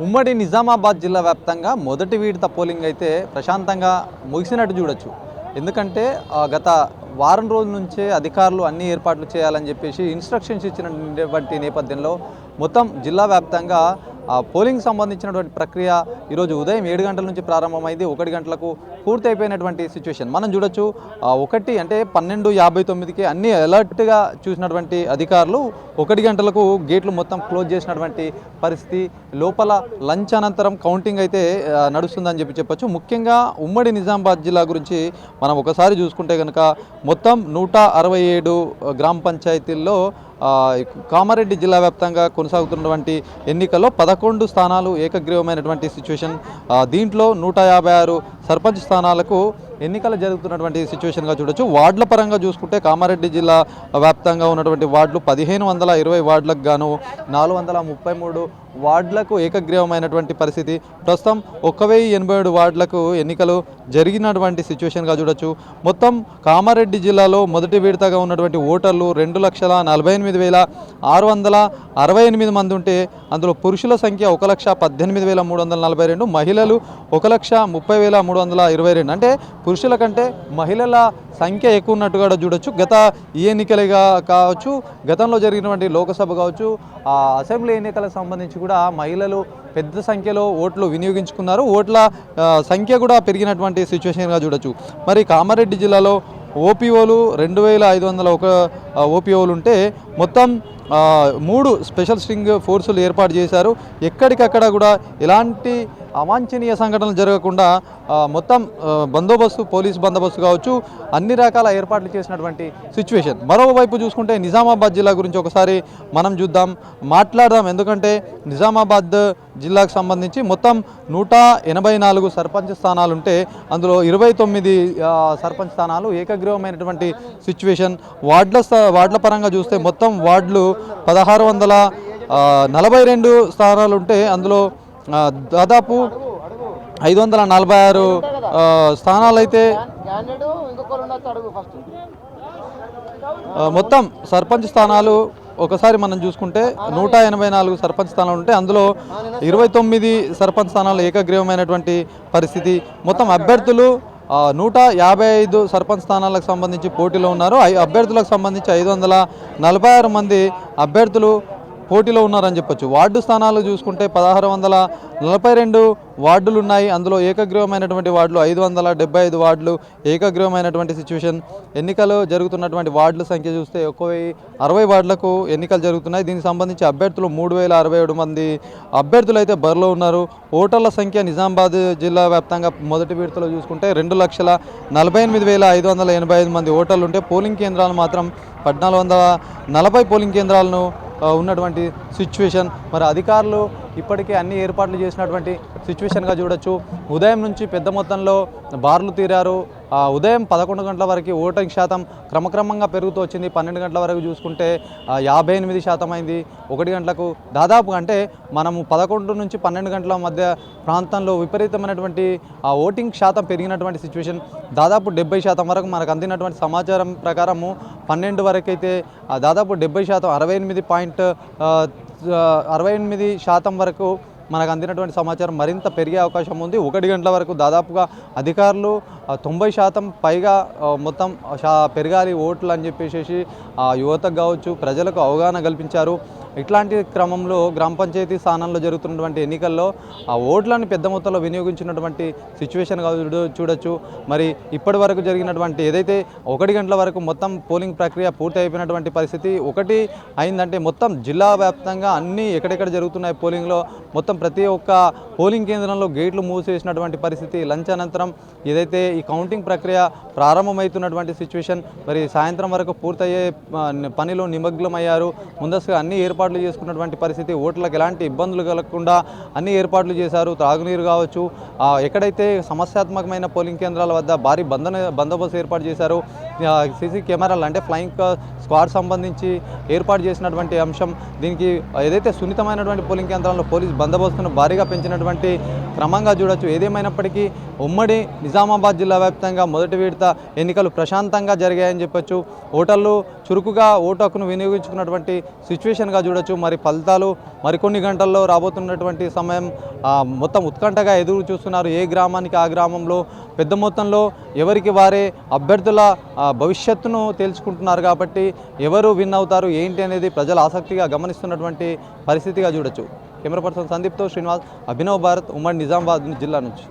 ఉమ్మడి నిజామాబాద్ జిల్లా వ్యాప్తంగా మొదటి విడత పోలింగ్ అయితే ప్రశాంతంగా ముగిసినట్టు చూడొచ్చు. ఎందుకంటే గత వారం రోజుల నుంచే అధికారులు అన్ని ఏర్పాట్లు చేయాలని చెప్పేసి ఇన్స్ట్రక్షన్స్ ఇచ్చినటువంటి నేపథ్యంలో మొత్తం జిల్లా వ్యాప్తంగా పోలింగ్ సంబంధించినటువంటి ప్రక్రియ ఈరోజు ఉదయం 7 గంటల నుంచి ప్రారంభమైంది. 1 గంటలకు పూర్తయిపోయినటువంటి సిచ్యువేషన్ మనం చూడొచ్చు. 12:59కి అన్ని అలర్ట్గా చూసినటువంటి అధికారులు 1 గంటలకు గేట్లు మొత్తం క్లోజ్ చేసినటువంటి పరిస్థితి. లోపల లంచ్ అనంతరం కౌంటింగ్ అయితే నడుస్తుందని చెప్పొచ్చు. ముఖ్యంగా ఉమ్మడి నిజామాబాద్ జిల్లా గురించి మనం ఒకసారి చూసుకుంటే కనుక మొత్తం 167 గ్రామ పంచాయతీల్లో కామారెడ్డి జిల్లా వ్యాప్తంగా కొనసాగుతున్నటువంటి ఎన్నికల్లో 11 స్థానాలు ఏకగ్రీవమైనటువంటి సిచ్యువేషన్. దీంట్లో 156 సర్పంచ్ స్థానాలకు ఎన్నికలు జరుగుతున్నటువంటి సిచ్యువేషన్గా చూడొచ్చు. వార్డుల పరంగా చూసుకుంటే కామారెడ్డి జిల్లా వ్యాప్తంగా ఉన్నటువంటి వార్డులు 1520 వార్డులకు గాను 433 వార్డులకు ఏకగ్రీవమైనటువంటి పరిస్థితి. ప్రస్తుతం 1087 వార్డులకు ఎన్నికలు జరిగినటువంటి సిచ్యువేషన్గా చూడొచ్చు. మొత్తం కామారెడ్డి జిల్లాలో మొదటి విడతగా ఉన్నటువంటి ఓటర్లు 2,48,668 మంది ఉంటే అందులో పురుషుల సంఖ్య 1,18,342, మహిళలు 1,30,322. అంటే పురుషుల కంటే మహిళల సంఖ్య ఎక్కువ ఉన్నట్టుగా చూడొచ్చు. గత ఈ ఎన్నికలుగా కావచ్చు, గతంలో జరిగినటువంటి లోకసభ కావచ్చు, అసెంబ్లీ ఎన్నికలకు సంబంధించి కూడా మహిళలు పెద్ద సంఖ్యలో ఓట్లు వినియోగించుకున్నారు. ఓట్ల సంఖ్య కూడా పెరిగినటువంటి సిచ్యువేషన్గా చూడొచ్చు. మరి కామారెడ్డి జిల్లాలో ఓపీఓలు 2,501 ఓపీఓలు ఉంటే మొత్తం 3 స్పెషల్ స్ట్రింగ్ ఫోర్సులు ఏర్పాటు చేశారు. ఎక్కడికక్కడ కూడా ఎలాంటి అవాంఛనీయ సంఘటనలు జరగకుండా మొత్తం బందోబస్తు, పోలీస్ బందోబస్తు కావచ్చు, అన్ని రకాల ఏర్పాట్లు చేసినటువంటి సిచ్యువేషన్. మరోవైపు చూసుకుంటే నిజామాబాద్ జిల్లా గురించి ఒకసారి మనం మాట్లాడదాం. ఎందుకంటే నిజామాబాద్ జిల్లాకు సంబంధించి మొత్తం 184 సర్పంచ్ స్థానాలు ఉంటే అందులో 29 సర్పంచ్ స్థానాలు ఏకగ్రీవమైనటువంటి సిచ్యువేషన్. వార్డుల పరంగా చూస్తే మొత్తం వార్డులు 1642 స్థానాలు ఉంటే అందులో దాదాపు 546 స్థానాలు అయితే మొత్తం సర్పంచ్ స్థానాలు ఒకసారి మనం చూసుకుంటే 184 సర్పంచ్ స్థానాలు ఉంటే అందులో 29 సర్పంచ్ స్థానాలు ఏకగ్రీవమైనటువంటి పరిస్థితి. మొత్తం అభ్యర్థులు 155 సర్పంచ్ స్థానాలకు సంబంధించి పోటీలో ఉన్నారు. అభ్యర్థులకు సంబంధించి 546 మంది అభ్యర్థులు పోటీలో ఉన్నారని చెప్పొచ్చు. వార్డు స్థానాలు చూసుకుంటే 1642 వార్డులు ఉన్నాయి. అందులో ఏకగ్రీవమైనటువంటి వార్డులు 575 వార్డులు ఏకగ్రీవమైనటువంటి సిచ్యువేషన్. ఎన్నికలు జరుగుతున్నటువంటి వార్డుల సంఖ్య చూస్తే 1060 వార్డులకు ఎన్నికలు జరుగుతున్నాయి. దీనికి సంబంధించి అభ్యర్థులు 3067 మంది అభ్యర్థులు అయితే బరిలో ఉన్నారు. ఓటర్ల సంఖ్య నిజామాబాద్ జిల్లా వ్యాప్తంగా మొదటి విడతలో చూసుకుంటే 2,48,585 మంది ఓటర్లు ఉంటే పోలింగ్ కేంద్రాలు మాత్రం 1440 పోలింగ్ కేంద్రాలను ఉన్నటువంటి సిచ్యువేషన్. మరి అధికారులు ఇప్పటికే అన్ని ఏర్పాట్లు చేసినటువంటి సిచ్యువేషన్గా చూడొచ్చు. ఉదయం నుంచి పెద్ద మొత్తంలో బార్లు తీరారు. ఉదయం 11 గంటల వరకు ఓటింగ్ శాతం క్రమక్రమంగా పెరుగుతూ వచ్చింది. 12 గంటల వరకు చూసుకుంటే 58% అయింది. 1 గంటలకు దాదాపు అంటే మనము 11 నుంచి 12 గంటల మధ్య ప్రాంతంలో విపరీతమైనటువంటి ఓటింగ్ శాతం పెరిగినటువంటి సిచ్యువేషన్. దాదాపు 70% వరకు మనకు అందినటువంటి సమాచారం ప్రకారము 12 వరకు అయితే దాదాపు 70%, 68% వరకు మనకు అందినటువంటి సమాచారం మరింత పెరిగే అవకాశం ఉంది. 1 గంటల వరకు దాదాపుగా అధికారులు 90% పైగా మొత్తం పెరగాలి ఓట్లు అని చెప్పేసి యువతకు కావచ్చు, ప్రజలకు అవగాహన కల్పించారు. ఇట్లాంటి క్రమంలో గ్రామ పంచాయతీ స్థానంలో జరుగుతున్నటువంటి ఎన్నికల్లో ఆ ఓట్లను పెద్ద మొత్తంలో వినియోగించినటువంటి సిచ్యువేషన్ చూడొచ్చు. మరి ఇప్పటి వరకు జరిగినటువంటి ఏదైతే 1 గంటల వరకు మొత్తం పోలింగ్ ప్రక్రియ పూర్తి అయిపోయినటువంటి పరిస్థితి. ఒకటి అయిందంటే మొత్తం జిల్లా వ్యాప్తంగా అన్ని ఎక్కడెక్కడ జరుగుతున్నాయి పోలింగ్లో మొత్తం ప్రతి ఒక్క పోలింగ్ కేంద్రంలో గేట్లు మూసేసినటువంటి పరిస్థితి. లంచ్ అనంతరం ఏదైతే ఈ కౌంటింగ్ ప్రక్రియ ప్రారంభమవుతున్నటువంటి సిచ్యువేషన్. మరి సాయంత్రం వరకు పూర్తయ్యే పనిలో నిమగ్నమయ్యారు. ముందస్తుగా అన్ని ఏర్పాట్లు చేసుకున్నటువంటి పరిస్థితి. ఓట్లకు ఎలాంటి ఇబ్బందులు కలగకుండా అన్ని ఏర్పాట్లు చేశారు. త్రాగునీరు కావచ్చు, ఎక్కడైతే సమస్యాత్మకమైన పోలింగ్ కేంద్రాల వద్ద భారీ బందోబస్తు ఏర్పాటు చేశారు. సీసీ కెమెరాలు అంటే ఫ్లయింగ్ స్క్వాడ్ సంబంధించి ఏర్పాటు చేసినటువంటి అంశం, దీనికి ఏదైతే సున్నితమైనటువంటి పోలింగ్ కేంద్రాల్లో పోలీస్ బందోబస్తును భారీగా పెంచినటువంటి క్రమంగా చూడొచ్చు. ఏదేమైనప్పటికీ ఉమ్మడి నిజామాబాద్ జిల్లా వ్యాప్తంగా మొదటి విడత ఎన్నికలు ప్రశాంతంగా జరిగాయని చెప్పొచ్చు. ఓటర్లు చురుకుగా ఓటు హక్కును వినియోగించుకున్నటువంటి సిచ్యువేషన్గా చూడొచ్చు. మరి ఫలితాలు మరికొన్ని గంటల్లో రాబోతున్నటువంటి సమయం మొత్తం ఉత్కంఠగా ఎదురు చూస్తున్నారు. ఏ గ్రామానికి ఆ గ్రామంలో పెద్ద మొత్తంలో ఎవరికి వారే అభ్యర్థుల భవిష్యత్తును తేల్చుకుంటున్నారు. కాబట్టి ఎవరు విన్ అవుతారు ఏంటి అనేది ప్రజలు ఆసక్తిగా గమనిస్తున్నటువంటి పరిస్థితిగా చూడొచ్చు. కెమెరా పర్సన్ సందీప్తో శ్రీనివాస్, అభినవ్ భారత్, ఉమ్మడి నిజామాబాద్ జిల్లా నుంచి.